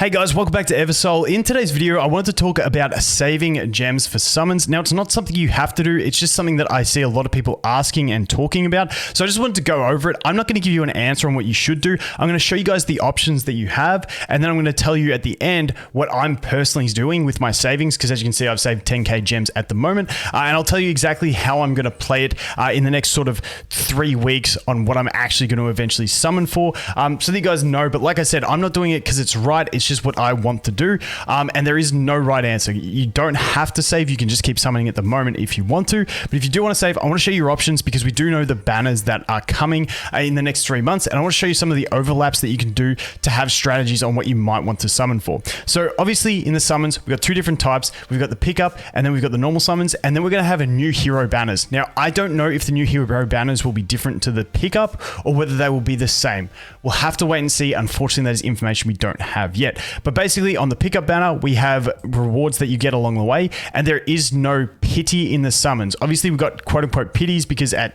Hey guys, welcome back to Eversoul. In today's video, I wanted to talk about saving gems for summons. Now, it's not something you have to do. It's just something that I see a lot of people asking and talking about. So I just wanted to go over it. I'm not going to give you an answer on what you should do. I'm going to show you guys the options that you have. And then I'm going to tell you at the end what I'm personally doing with my savings. Because as you can see, I've saved 10k gems at the moment. And I'll tell you exactly how I'm going to play it in the next sort of 3 weeks on what I'm actually going to eventually summon for. So that you guys know. But like I said, I'm not doing it because it's right. It's just what I want to do. And there is no right answer. You don't have to save. You can just keep summoning at the moment if you want to. But if you do want to save, I want to show you your options because we do know the banners that are coming in the next 3 months. And I want to show you some of the overlaps that you can do to have strategies on what you might want to summon for. So obviously in the summons, we've got 2 different types. We've got the pickup and then we've got the normal summons. And then we're going to have a new hero banners. Now, I don't know if the new hero banners will be different to the pickup or whether they will be the same. We'll have to wait and see. Unfortunately, that is information we don't have yet. But basically on the pickup banner, we have rewards that you get along the way, and there is no pity in the summons. Obviously, we've got quote unquote pities because at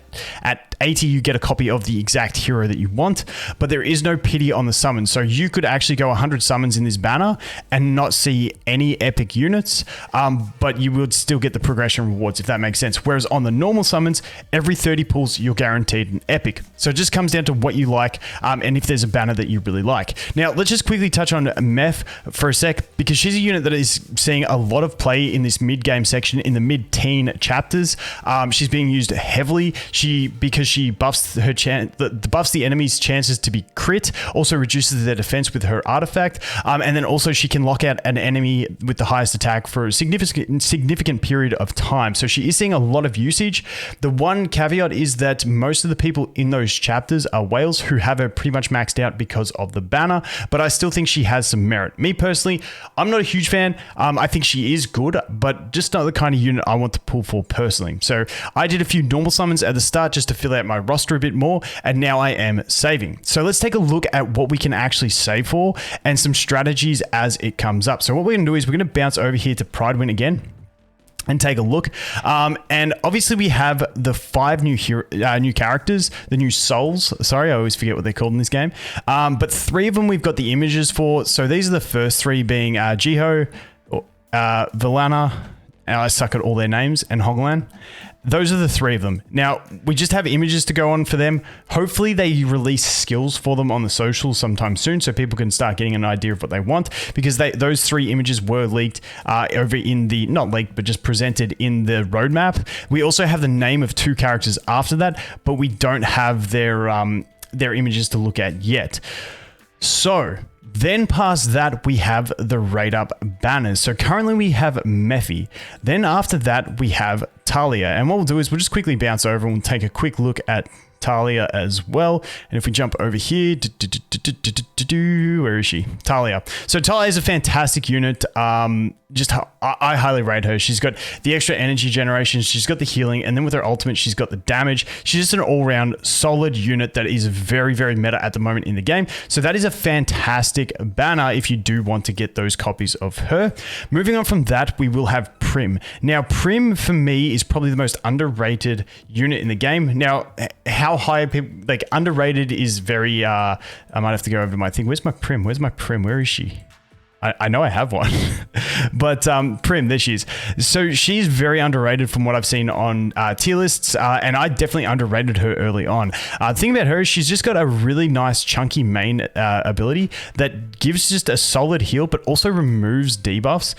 80, you get a copy of the exact hero that you want, but there is no pity on the summons. So you could actually go 100 summons in this banner and not see any epic units, but you would still get the progression rewards, if that makes sense. Whereas on the normal summons, every 30 pulls, you're guaranteed an epic. So it just comes down to what you like, and if there's a banner that you really like. Now, let's just quickly touch on Meph for a sec, because she's a unit that is seeing a lot of play in this mid-game section, in the mid-teen chapters. She's being used heavily. Because she buffs buffs the enemy's chances to be crit, also reduces their defense with her artifact, and then also she can lock out an enemy with the highest attack for a significant period of time. So she is seeing a lot of usage. The one caveat is that most of the people in those chapters are whales who have her pretty much maxed out because of the banner, but I still think she has some merit. Me personally, I'm not a huge fan. I think she is good, but just not the kind of unit I want to pull for personally. So I did a few normal summons at the start just to fill out my roster a bit more, and now I am saving. So let's take a look at what we can actually save for and some strategies as it comes up. So what we're going to do is we're going to bounce over here to Pride Win again and take a look. And obviously we have the 5 new characters, the new souls. Sorry, I always forget what they're called in this game. But 3 of them we've got the images for. So these are the first 3 being Jiho, Vilana, and I suck at all their names, and Hoglan. Those are the 3 of them. Now, we just have images to go on for them. Hopefully they release skills for them on the socials sometime soon so people can start getting an idea of what they want, because those 3 images were leaked over in the, not leaked, but just presented in the roadmap. We also have the name of 2 characters after that, but we don't have their images to look at yet. So then past that, we have the rate up banners. So currently we have Mephi. Then after that, we have Talia. And what we'll do is we'll just quickly bounce over and we'll take a quick look at Talia as well. And if we jump over here, where is she? Talia. So Talia is a fantastic unit. I highly rate her. She's got the extra energy generation, she's got the healing, and then with her ultimate, she's got the damage. She's just an all-round solid unit that is very, very meta at the moment in the game. So that is a fantastic banner if you do want to get those copies of her. Moving on from that, we will have Prim. Now, Prim for me is probably the most underrated unit in the game. Now, how high people, like, underrated is very, I might have to go over to my thing. Where's my Prim? Where's my Prim? Where is she? I know I have one, but Prim, there she is. So she's very underrated from what I've seen on tier lists, and I definitely underrated her early on. The thing about her is she's just got a really nice chunky main ability that gives just a solid heal, but also removes debuffs,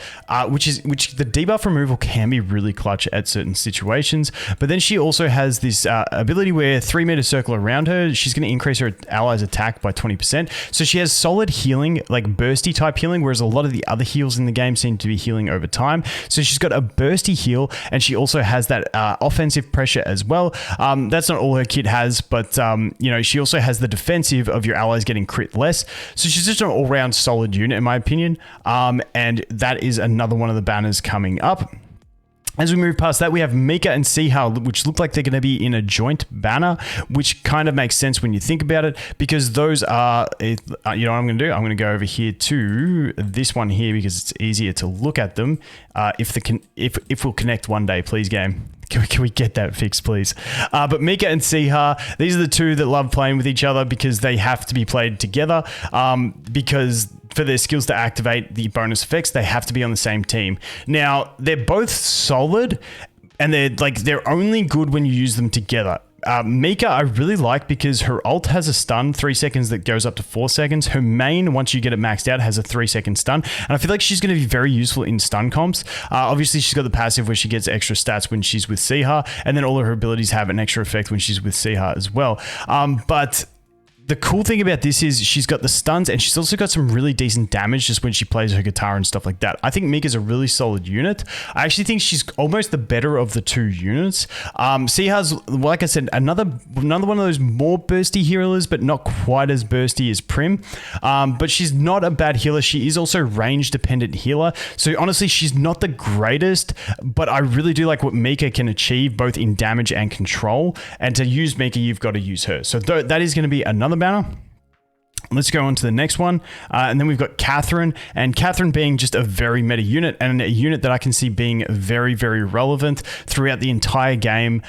which the debuff removal can be really clutch at certain situations. But then she also has this ability where 3-meter circle around her, she's going to increase her allies' attack by 20%. So she has solid healing, like bursty type healing, whereas a lot of the other heals in the game seem to be healing over time. So she's got a bursty heal, and she also has that offensive pressure as well. That's not all her kit has, but you know, she also has the defensive of your allies getting crit less. So she's just an all-round solid unit in my opinion, and that is another one of the banners coming up. As we move past that, we have Mika and Sihar, which look like they're going to be in a joint banner, which kind of makes sense when you think about it, because those are, you know what I'm going to do? I'm going to go over here to this one here because it's easier to look at them. If we'll connect one day, please game. Can we get that fixed, please? But Mika and Sihar, these are the 2 that love playing with each other because they have to be played together, because for their skills to activate the bonus effects, they have to be on the same team. Now, they're both solid, and they're only good when you use them together. Mika, I really like because her ult has a stun, 3 seconds, that goes up to 4 seconds. Her main, once you get it maxed out, has a 3-second stun. And I feel like she's going to be very useful in stun comps. Obviously, she's got the passive where she gets extra stats when she's with Siha, and then all of her abilities have an extra effect when she's with Siha as well. But the cool thing about this is she's got the stuns, and she's also got some really decent damage just when she plays her guitar and stuff like that. I think Mika's a really solid unit. I actually think she's almost the better of the two units. Siha's, like I said, another one of those more bursty healers, but not quite as bursty as Prim. But she's not a bad healer. She is also range dependent healer. So honestly, she's not the greatest, but I really do like what Mika can achieve both in damage and control. And to use Mika, you've got to use her. So that is going to be another banner. Let's go on to the next one. And then we've got Catherine, and Catherine being just a very meta unit, and a unit that I can see being very, very relevant throughout the entire game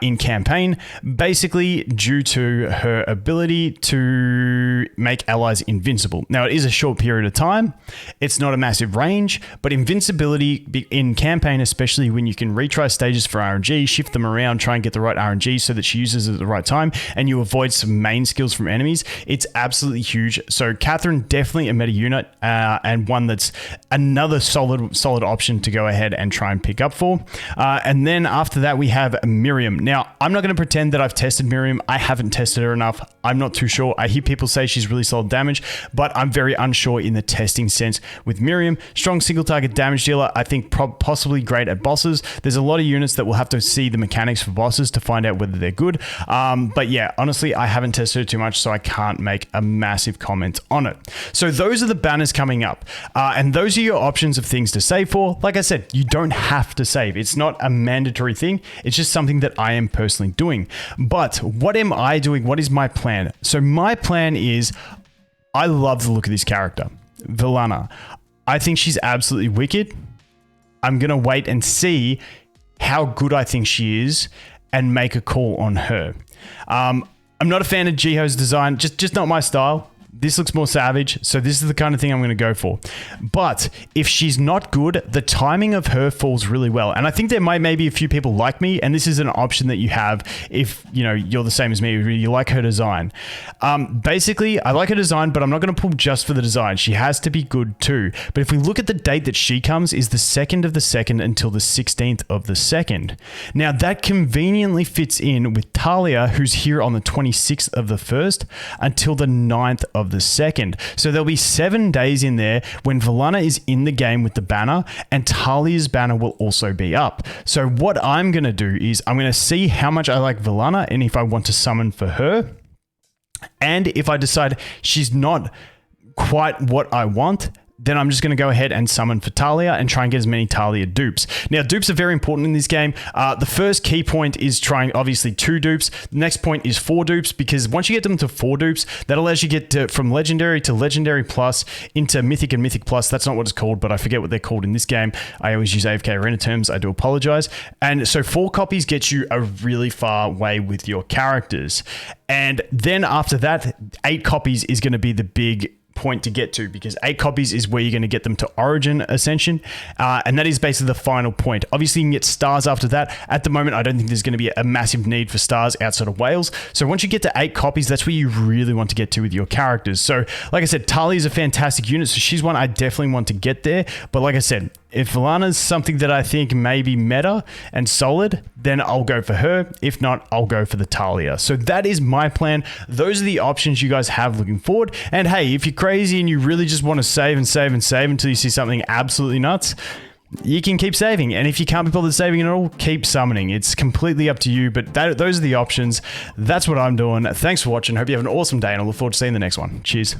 in campaign, basically due to her ability to make allies invincible. Now, it is a short period of time. It's not a massive range, but invincibility in campaign, especially when you can retry stages for RNG, shift them around, try and get the right RNG so that she uses it at the right time, and you avoid some main skills from enemies, it's absolutely huge. So Catherine, definitely a meta unit, and one that's another solid option to go ahead and try and pick up for. And then after that, we have Miriam. Now, I'm not going to pretend that I've tested Miriam. I haven't tested her enough. I'm not too sure. I hear people say she's really solid damage, but I'm very unsure in the testing sense with Miriam. Strong single target damage dealer. I think possibly great at bosses. There's a lot of units that will have to see the mechanics for bosses to find out whether they're good. But yeah, honestly, I haven't tested her too much, so I can't make a massive comment on it. So those are the banners coming up, and those are your options of things to save for. Like I said, you don't have to save. It's not a mandatory thing. It's just something that I am personally doing. But what am I doing? What is my plan? So my plan is, I love the look of this character, Villana. I think she's absolutely wicked. I'm gonna wait and see how good I think she is and make a call on her. I'm not a fan of Jiho's design, just not my style. This looks more savage, so this is the kind of thing I'm going to go for. But if she's not good, the timing of her falls really well. And I think there may be a few people like me, and this is an option that you have if you're the same as me, you like her design. Basically, I like her design, but I'm not going to pull just for the design. She has to be good too. But if we look at the date that she comes, is the 2nd of the 2nd until the 16th of the 2nd. Now, that conveniently fits in with Talia, who's here on the 26th of the 1st until the 9th of the 2nd. So there'll be 7 days in there when Villana is in the game with the banner, and Talia's banner will also be up. So what I'm going to do is I'm going to see how much I like Villana and if I want to summon for her. And if I decide she's not quite what I want, then I'm just going to go ahead and summon for Talia and try and get as many Talia dupes. Now, dupes are very important in this game. The first key point is trying, obviously, 2 dupes. The next point is 4 dupes, because once you get them to 4 dupes, that allows you to get from Legendary to Legendary Plus into Mythic and Mythic Plus. That's not what it's called, but I forget what they're called in this game. I always use AFK Arena terms. I do apologize. And so 4 copies gets you a really far way with your characters. And then after that, 8 copies is going to be the big point to get to, because 8 copies is where you're going to get them to Origin Ascension, and that is basically the final point. Obviously, you can get stars after that. At the moment, I don't think there's going to be a massive need for stars outside of Wales. So once you get to 8 copies, that's where you really want to get to with your characters. So like I said, Talia is a fantastic unit, so she's one I definitely want to get there. But like I said, if Villana's something that I think may be meta and solid, then I'll go for her. If not, I'll go for the Talia. So that is my plan. Those are the options you guys have looking forward. And hey, if you're crazy and you really just want to save and save and save until you see something absolutely nuts, you can keep saving. And if you can't be bothered saving at all, keep summoning. It's completely up to you, but those are the options. That's what I'm doing. Thanks for watching. Hope you have an awesome day, and I look forward to seeing the next one. Cheers.